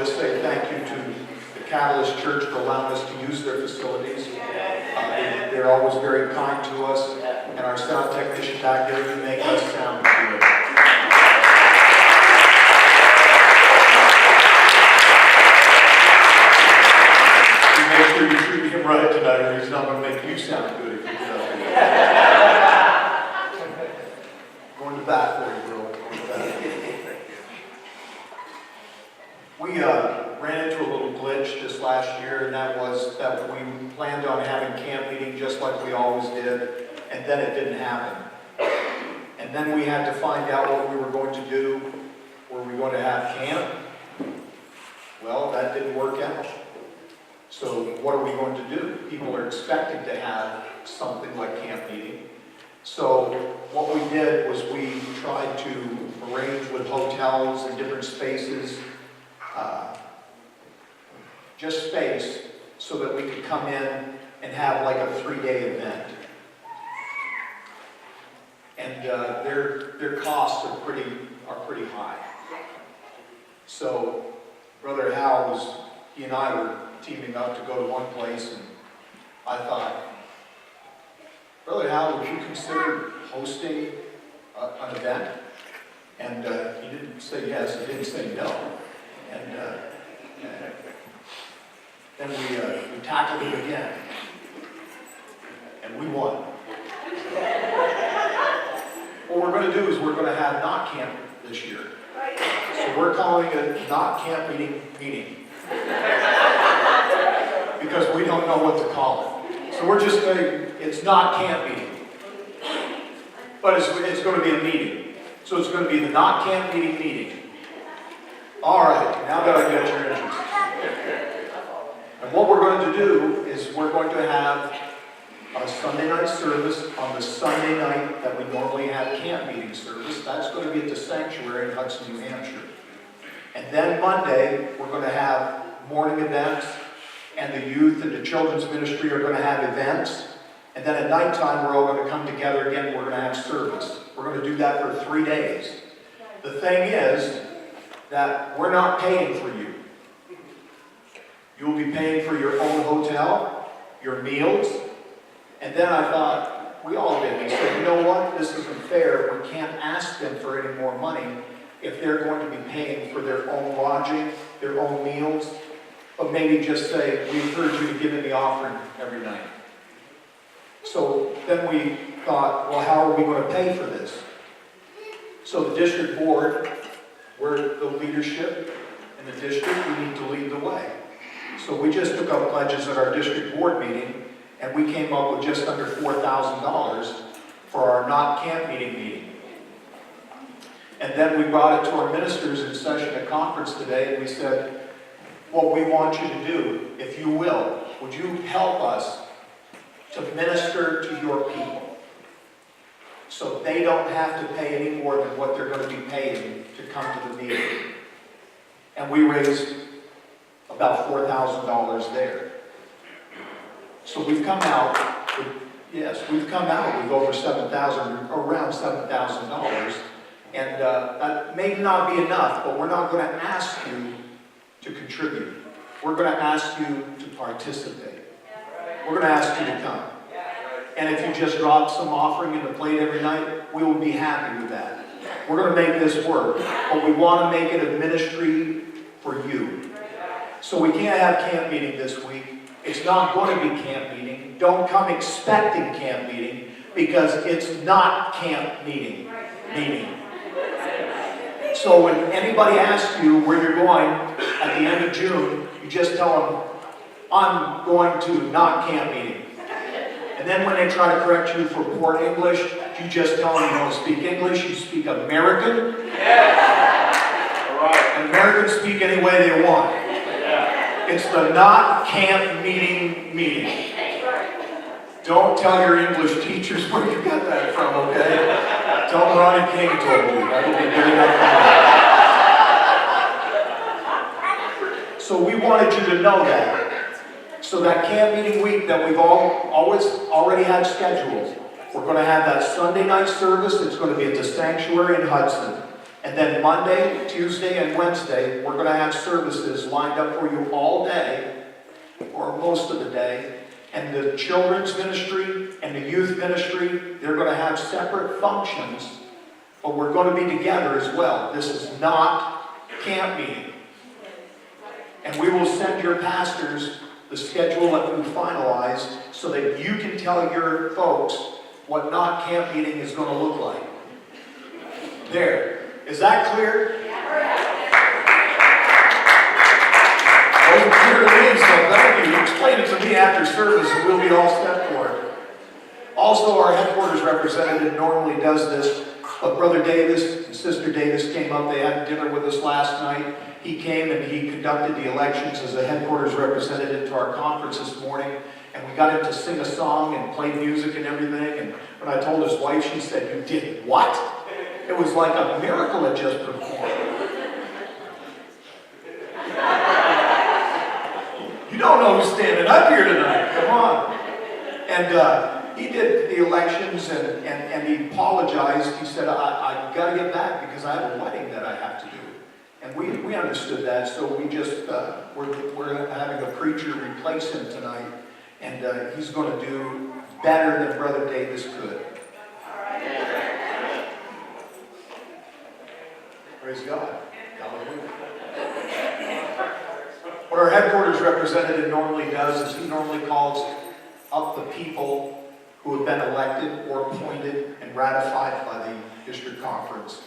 just say thank you to the Catalyst Church for allowing us to use their facilities. They're always very kind to us, and our sound technician back there, you make us sound good. You make sure you treat him right tonight, or he's not going to make you sound good if you do that. Going to bat for you, bro. Going to bat. We ran into a little glitch this last year, and that was that we planned on having camp meeting just like we always did, and then it didn't happen. And then we had to find out what we were going to do. Were we going to have camp? Well, that didn't work out. So what are we going to do? People are expecting to have something like camp meeting. So what we did was we tried to arrange with hotels and different spaces, just space, so that we could come in and have like a 3-day event. And their costs are pretty high. So Brother Hal he and I were teaming up to go to one place, and I thought, Brother Hal, would you consider hosting an event? And he didn't say yes, he didn't say no. And then we tackled it again, and we won. What we're going to do is we're going to have not camp this year. So we're calling it not camp meeting. Because we don't know what to call it. So we're just saying it's not camp meeting. But it's going to be a meeting. So it's going to be the not camp meeting. All right, now that I get your interest. And what we're going to do is we're going to have a Sunday night service on the Sunday night that we normally have camp meeting service. That's going to be at the sanctuary in Hudson, New Hampshire. And then Monday, we're going to have morning events, and the youth and the children's ministry are going to have events. And then at nighttime, we're all going to come together again, we're going to have service. We're going to do that for 3 days. The thing is that we're not paying for you. You'll be paying for your own hotel, your meals. And then I thought, we all did. We said, you know what? This isn't fair. We can't ask them for any more money if they're going to be paying for their own lodging, their own meals. But maybe just say, we encourage you to give in the offering every night. So then we thought, well, how are we going to pay for this? So the district board, we're the leadership in the district, we need to lead the way. So we just took up pledges at our district board meeting, and we came up with just under $4,000 for our not camp meeting. And then we brought it to our ministers in session at conference today, and we said, what we want you to do, if you will, would you help us to minister to your people so they don't have to pay any more than what they're going to be paying to come to the meeting? And we raised about $4,000 there. So we've come out with, over $7,000, around $7,000. And that may not be enough, but we're not going to ask you to contribute. We're going to ask you to participate. We're going to ask you to come. And if you just drop some offering in the plate every night, we will be happy with that. We're going to make this work, but we want to make it a ministry for you. So we can't have camp meeting this week. It's not going to be camp meeting. Don't come expecting camp meeting, because it's not camp meeting. So when anybody asks you where you're going at the end of June, you just tell them, I'm going to not camp meeting. And then when they try to correct you for poor English, you just tell them you don't speak English, you speak American. Yeah. All right. And Americans speak any way they want. Yeah. It's the not camp meeting. Don't tell your English teachers where you got that from, okay? Tell them Ronnie King told you. That will be good enough. So we wanted you to know that. So that camp meeting week that we've already had scheduled, we're going to have that Sunday night service. It's going to be at the sanctuary in Hudson. And then Monday, Tuesday, and Wednesday, we're going to have services lined up for you all day, or most of the day. And the children's ministry and the youth ministry, they're going to have separate functions, but we're going to be together as well. This is not camp meeting. And we will send your pastors the schedule that we finalize so that you can tell your folks what not camp meeting is going to look like. There. Is that clear? Well, clear to me, so thank you. Explain it to me after service and we'll be all set for it. Also, our headquarters representative normally does this, but Brother Davis and Sister Davis came up. They had dinner with us last night. He came and he conducted the elections as a headquarters representative to our conference this morning. And we got him to sing a song and play music and everything. And when I told his wife, she said, "You did what?" It was like a miracle had just performed. You don't know who's standing up here tonight. Come on. And he did the elections and he apologized. He said, I got to get back because I have a wedding that I have to do. And we understood that, so we just, we're having a preacher replace him tonight. And he's going to do better than Brother Davis could. Praise God. Hallelujah. What our headquarters representative normally does is he normally calls up the people who have been elected or appointed and ratified by the district conference.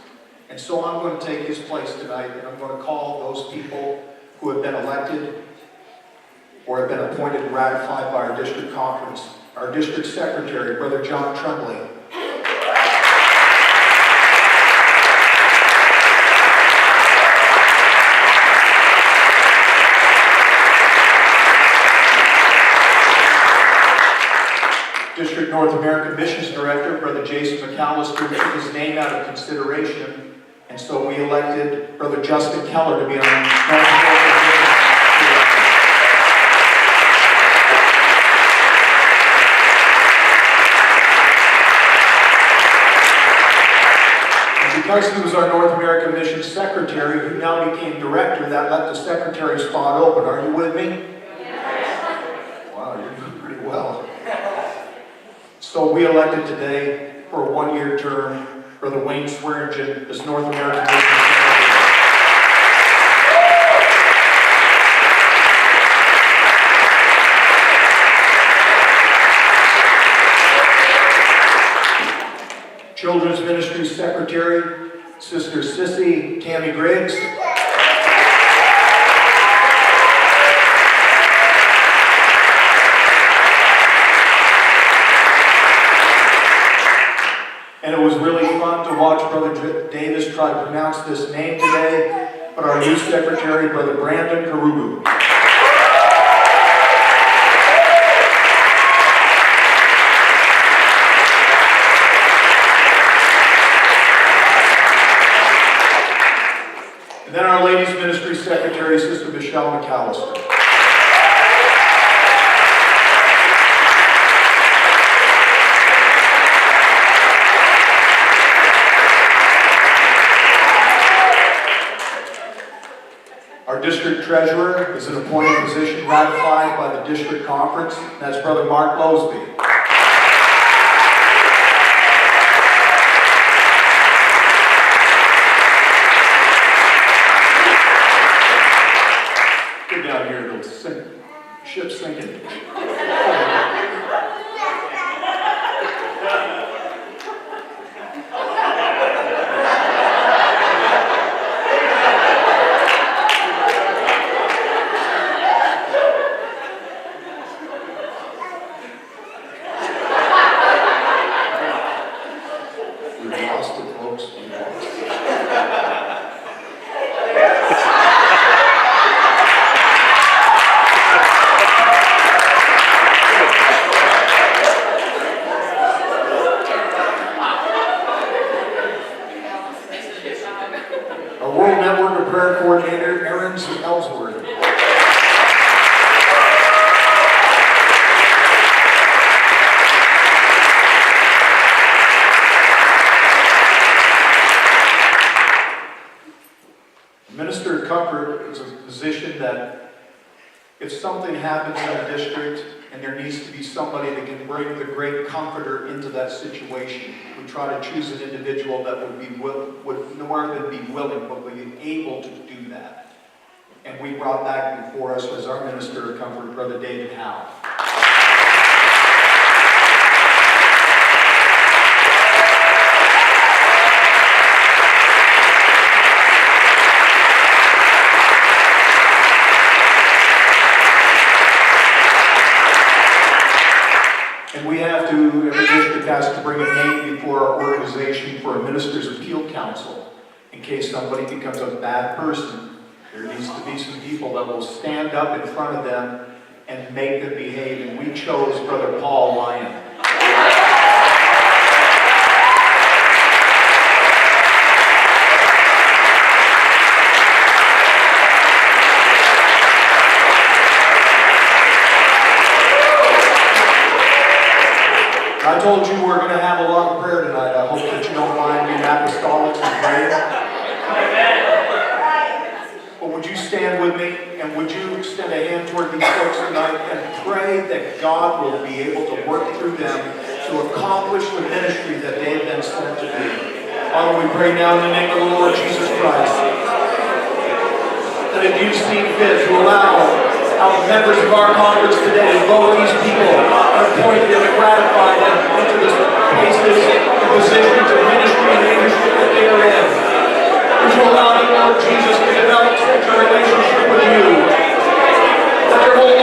And so I'm going to take his place tonight, and I'm going to call those people who have been elected or have been appointed and ratified by our district conference. Our district secretary, Brother John Tremblay. District North American Missions Director, Brother Jason McAllister, took his name out of consideration, and so we elected Brother Justin Keller to be on North American Missions. And because he was our North American Missions Secretary, who now became Director, that left the Secretary spot open. Are you with me? Yes. Wow, you're doing pretty well. So we elected today for a one-year term Brother Wayne Swearingen as North American Missions Secretary. Children's Ministry Secretary, Sister Sissy Tammy Griggs. And it was really fun to watch Brother Davis try to pronounce this name today, but our new secretary, Brother Brandon Karugu. And then our Ladies Ministry Secretary, Sister Michelle McAllister. Our district treasurer is an appointed position ratified by the district conference, and that's Brother Mark Losby. Get down here, the ship's sinking. Coordinator, Aaron's Ellsworth. Minister of Comfort is a position that if something happens in a district and there needs to be somebody that can bring the great comforter into that situation, we try to choose an individual that would not only be willing, but would be able to do that. And we brought back before us as our Minister of Comfort, Brother David Howe. And we have to, every district has to bring a name before our organization for a Minister's Appeal Council. In case somebody becomes a bad person, there needs to be some people that will stand up in front of them and make them behave. And we chose Brother Paul Lyon. I told you we're going to have a lot of prayer tonight. I hope that you don't mind being apostolic and praying. But would you stand with me and would you extend a hand toward these folks tonight and pray that God will be able to work through them to accomplish the ministry that they have been sent to do. Father, we pray now in the name of the Lord Jesus Christ that if you see fit to allow our members of our conference today to vote these people and appoint them and ratify them into the places and positions of ministry and leadership that they are in. Would you allow the Lord Jesus to develop such a relationship with you that their whole